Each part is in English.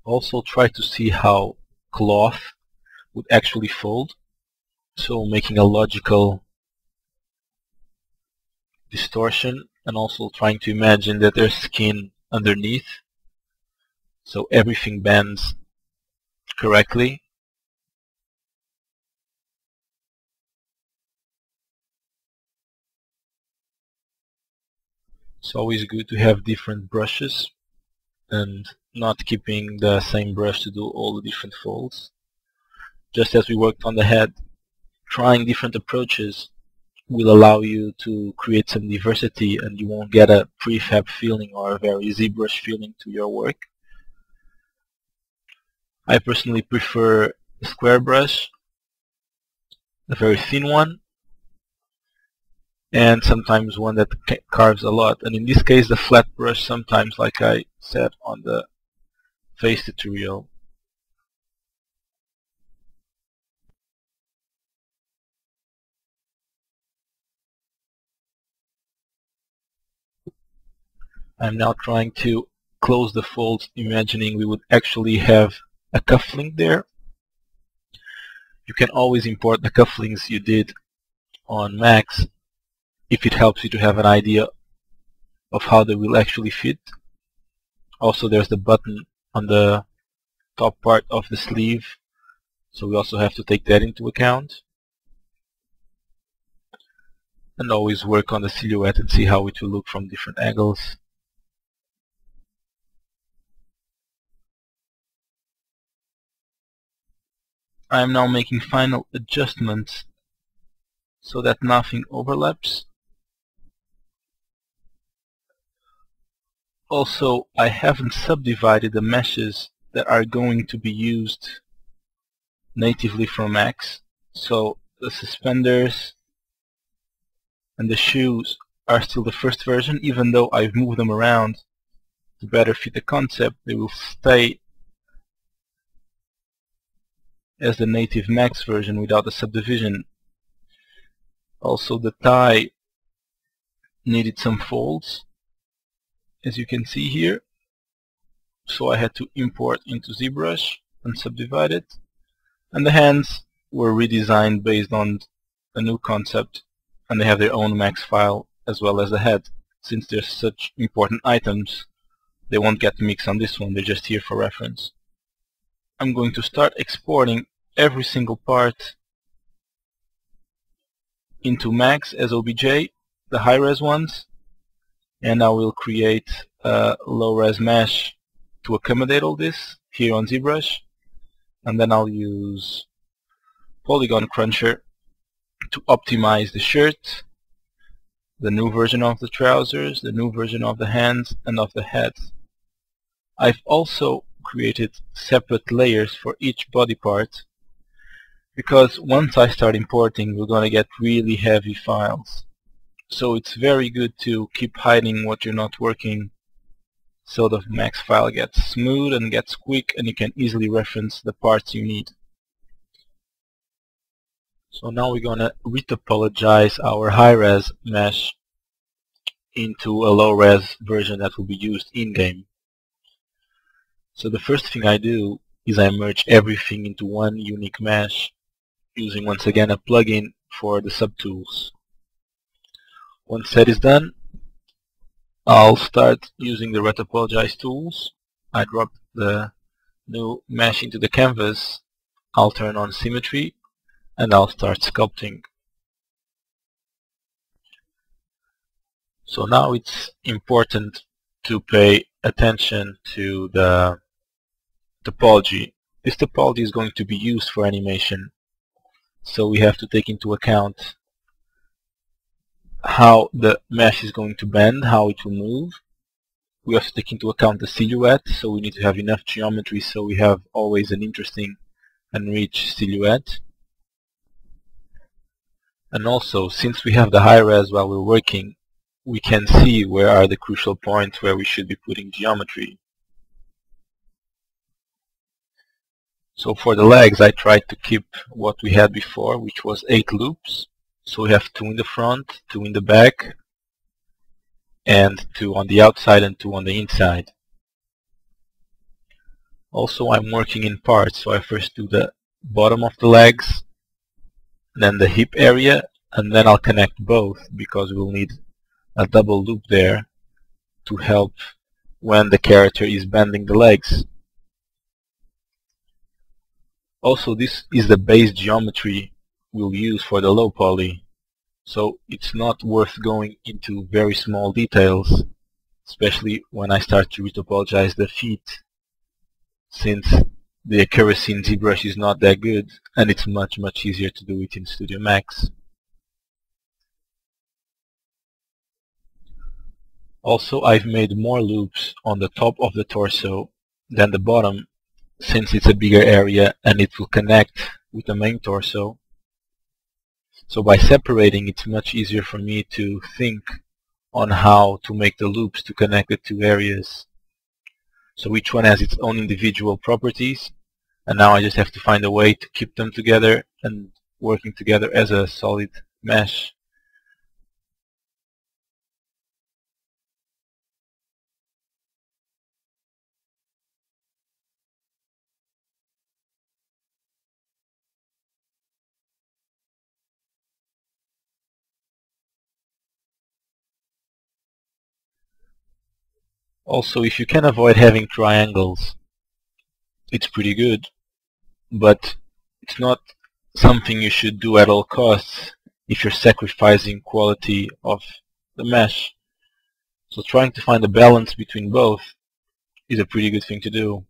Also try to see how cloth would actually fold, so making a logical distortion, and also trying to imagine that there's skin underneath, so everything bends correctly. It's always good to have different brushes and not keeping the same brush to do all the different folds. Just as we worked on the head, trying different approaches will allow you to create some diversity, and you won't get a prefab feeling or a very Zbrush feeling to your work. I personally prefer a square brush, a very thin one, and sometimes one that carves a lot. And in this case, the flat brush sometimes, like I said on the face tutorial. I'm now trying to close the folds, imagining we would actually have a cufflink there. You can always import the cufflinks you did on Macs if it helps you to have an idea of how they will actually fit. Also, there's the button on the top part of the sleeve, so we also have to take that into account. And always work on the silhouette and see how it will look from different angles. I am now making final adjustments so that nothing overlaps. Also, I haven't subdivided the meshes that are going to be used natively from Macs. So the suspenders and the shoes are still the first version, even though I've moved them around to better fit the concept. They will stay as the native Macs version without the subdivision. Also, the tie needed some folds, as you can see here, so I had to import into Zbrush and subdivide it. And the hands were redesigned based on a new concept, and they have their own Macs file as well as the head. Since they're such important items, they won't get mixed on this one, they're just here for reference. I'm going to start exporting every single part into Macs as OBJ, the high-res ones, and I will create a low-res mesh to accommodate all this here on Zbrush, and then I'll use Polygon Cruncher to optimize the shirt, the new version of the trousers, the new version of the hands, and of the head. I've also created separate layers for each body part, because once I start importing, we're going to get really heavy files. So it's very good to keep hiding what you're not working, so the Macs file gets smooth and gets quick, and you can easily reference the parts you need. So now we're going to retopologize our high-res mesh into a low-res version that will be used in-game. So the first thing I do is I merge everything into one unique mesh, using once again a plugin for the subtools. Once that is done, I'll start using the Retopologize tools. I drop the new mesh into the canvas, I'll turn on symmetry, and I'll start sculpting. So now it's important to pay attention to the topology. This topology is going to be used for animation, so we have to take into account how the mesh is going to bend, how it will move. We have to take into account the silhouette, so we need to have enough geometry so we have always an interesting and rich silhouette. And also, since we have the high res while we're working, we can see where are the crucial points where we should be putting geometry. So for the legs, I tried to keep what we had before, which was 8 loops. So we have 2 in the front, 2 in the back, and 2 on the outside and 2 on the inside. Also, I'm working in parts, so I first do the bottom of the legs, then the hip area, and then I'll connect both because we'll need a double loop there to help when the character is bending the legs. Also, this is the base geometry we'll use for the low poly, so it's not worth going into very small details, especially when I start to retopologize the feet, since the accuracy in Zbrush is not that good and it's much easier to do it in Studio Max. Also, I've made more loops on the top of the torso than the bottom, since it's a bigger area and it will connect with the main torso. So by separating, it's much easier for me to think on how to make the loops to connect the two areas. So each one has its own individual properties, and now I just have to find a way to keep them together and working together as a solid mesh. Also, if you can avoid having triangles, it's pretty good, but it's not something you should do at all costs if you're sacrificing quality of the mesh. So trying to find a balance between both is a pretty good thing to do.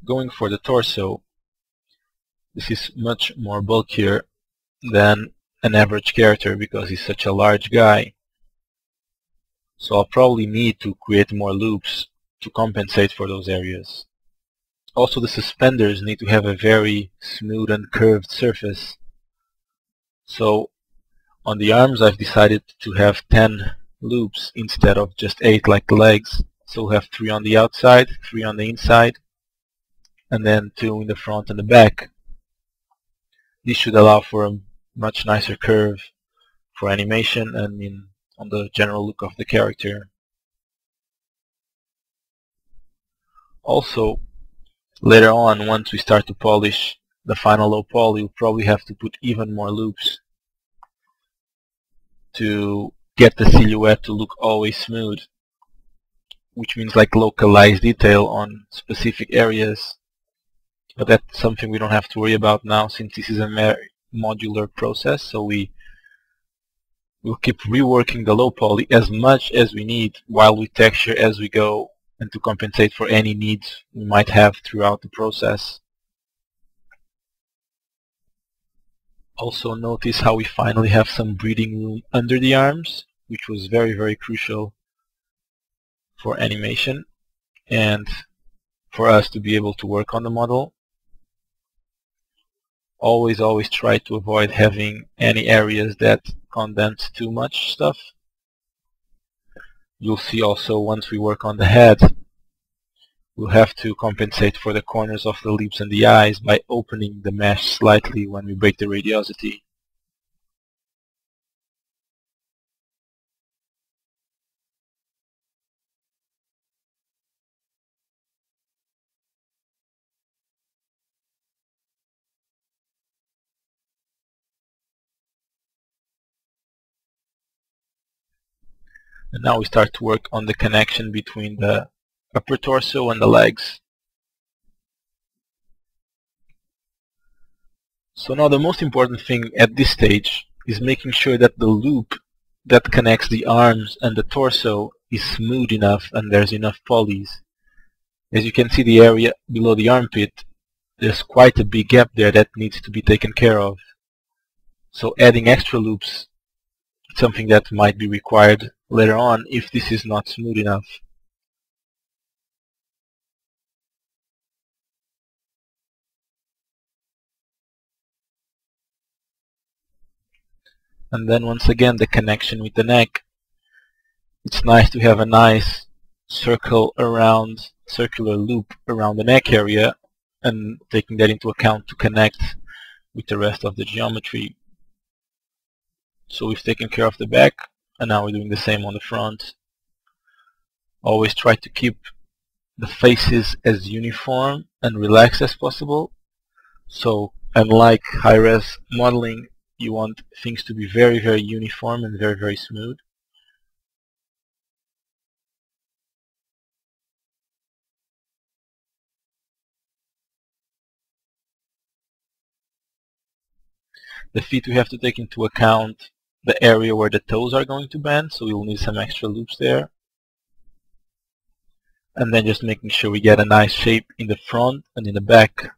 Going for the torso, this is much more bulkier than an average character because he's such a large guy. So I'll probably need to create more loops to compensate for those areas. Also, the suspenders need to have a very smooth and curved surface. So on the arms I've decided to have 10 loops instead of just 8 like the legs. So we'll have 3 on the outside, 3 on the inside, and then 2 in the front and the back. This should allow for a much nicer curve for animation and on the general look of the character. Also, later on, once we start to polish the final low poly, we'll probably have to put even more loops to get the silhouette to look always smooth, which means like localized detail on specific areas. But that's something we don't have to worry about now, since this is a modular process, so we'll keep reworking the low poly as much as we need while we texture as we go, and to compensate for any needs we might have throughout the process. Also notice how we finally have some breathing room under the arms, which was very crucial for animation and for us to be able to work on the model. Always try to avoid having any areas that condense too much stuff. You'll see also once we work on the head, we'll have to compensate for the corners of the lips and the eyes by opening the mesh slightly when we break the radiosity. And now we start to work on the connection between the upper torso and the legs. So now the most important thing at this stage is making sure that the loop that connects the arms and the torso is smooth enough and there's enough polys. As you can see, the area below the armpit, there's quite a big gap there that needs to be taken care of. So adding extra loops is something that might be required later on if this is not smooth enough. And then once again, the connection with the neck. It's nice to have a nice circular loop around the neck area, and taking that into account to connect with the rest of the geometry. So we've taken care of the back, and now we're doing the same on the front. Always try to keep the faces as uniform and relaxed as possible. So unlike high-res modeling, you want things to be very, very uniform and very, very smooth. The feet, we have to take into account the area where the toes are going to bend, so we'll need some extra loops there. And then just making sure we get a nice shape in the front and in the back.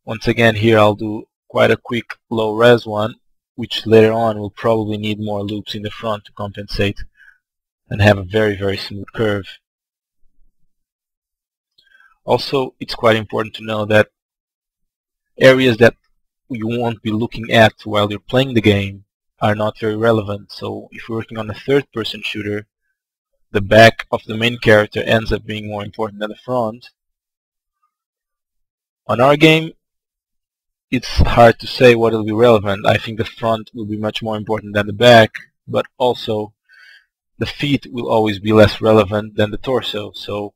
Once again, here I'll do quite a quick low-res one, which later on will probably need more loops in the front to compensate and have a very, very smooth curve. Also, it's quite important to know that areas that you won't be looking at while you're playing the game are not very relevant. So if you're working on a third-person shooter, the back of the main character ends up being more important than the front. On our game, it's hard to say what will be relevant. I think the front will be much more important than the back, but also the feet will always be less relevant than the torso. So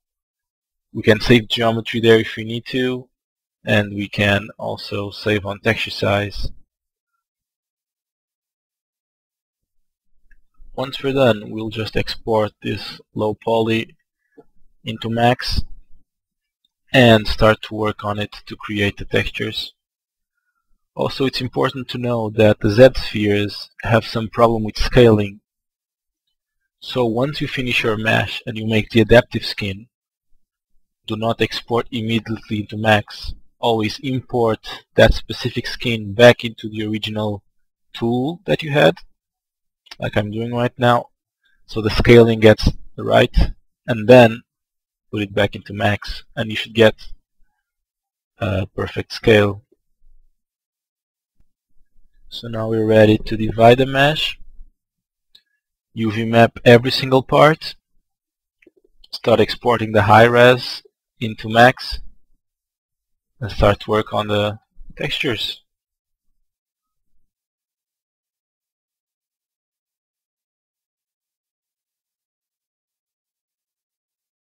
we can save geometry there if we need to, and we can also save on texture size. Once we're done, we'll just export this low poly into max and start to work on it to create the textures. Also, it's important to know that the Z spheres have some problem with scaling. So once you finish your mesh and you make the adaptive skin, do not export immediately into max. Always import that specific skin back into the original tool that you had, like I'm doing right now, so the scaling gets right, and then put it back into max, and you should get a perfect scale. So now we're ready to divide the mesh. UV map every single part. Start exporting the high res into max and start to work on the textures.